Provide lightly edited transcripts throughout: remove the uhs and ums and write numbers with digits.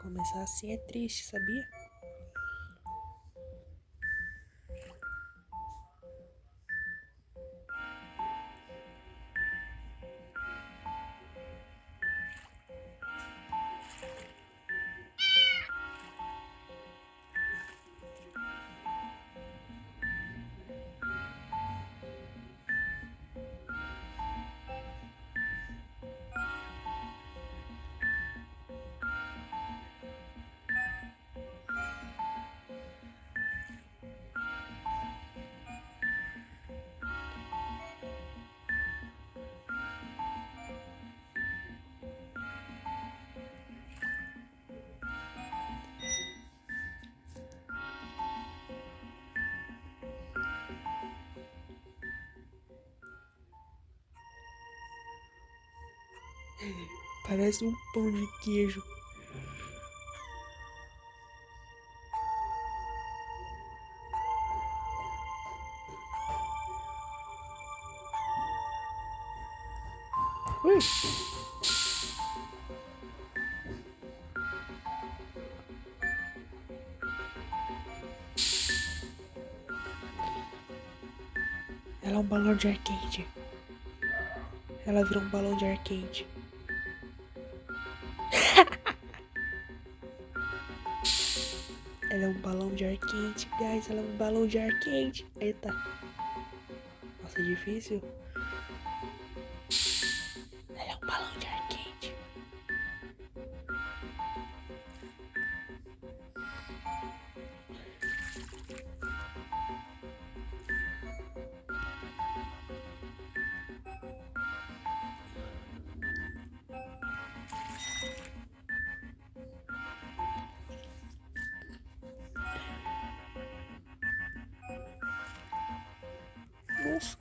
Começar assim é triste, sabia? Parece um pão de queijo. Ui. Ela é um balão de ar quente. Ela virou um balão de ar quente. Ela é um balão de ar quente, guys. Ela é um balão de ar quente. Eita. Nossa, é difícil. Ela é um balão de ar quente. Nossa.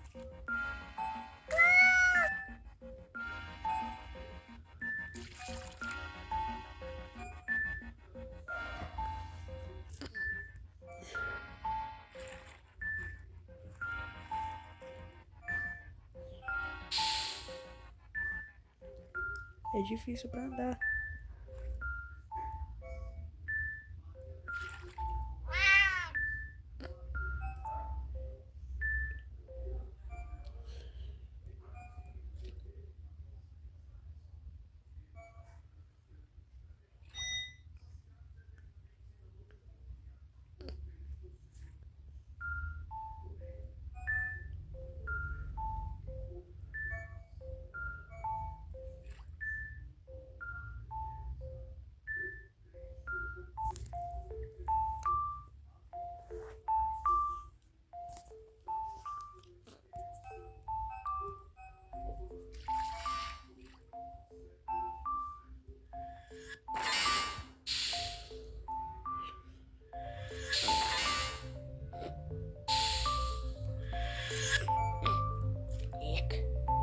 É difícil pra andar.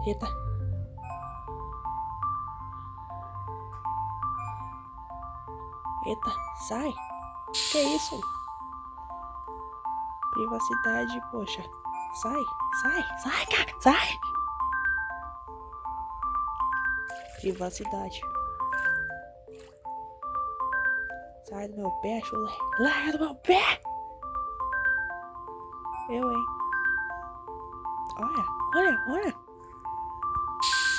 Eita. Eita, sai. Que isso? Privacidade, poxa. Sai, sai, cara, sai. Privacidade. Sai do meu pé, chulé. Larga do meu pé. Eu, hein. Olha, olha, olha.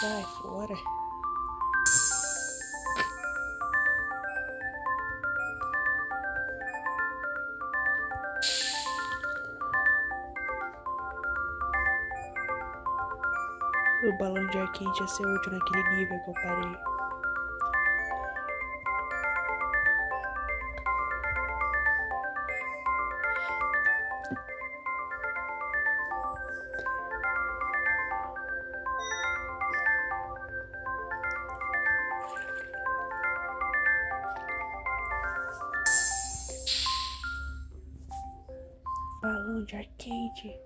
Sai fora. O balão de ar quente ia ser útil naquele nível que eu parei. Balão de ar quente.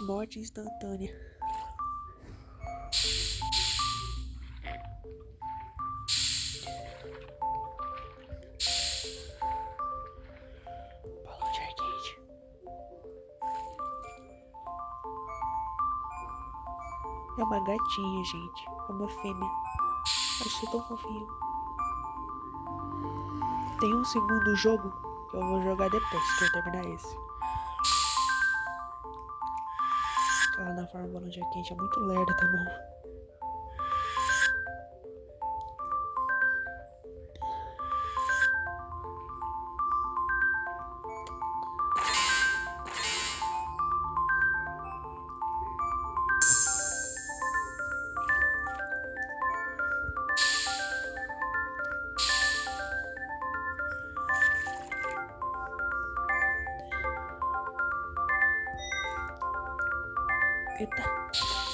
Morte instantânea. É uma gatinha, gente. É uma fêmea. Achei tão fofinho. Tem um segundo jogo que eu vou jogar depois que eu terminar esse. Lá na forma balão de ar quente é muito lerda, tá bom? Eita.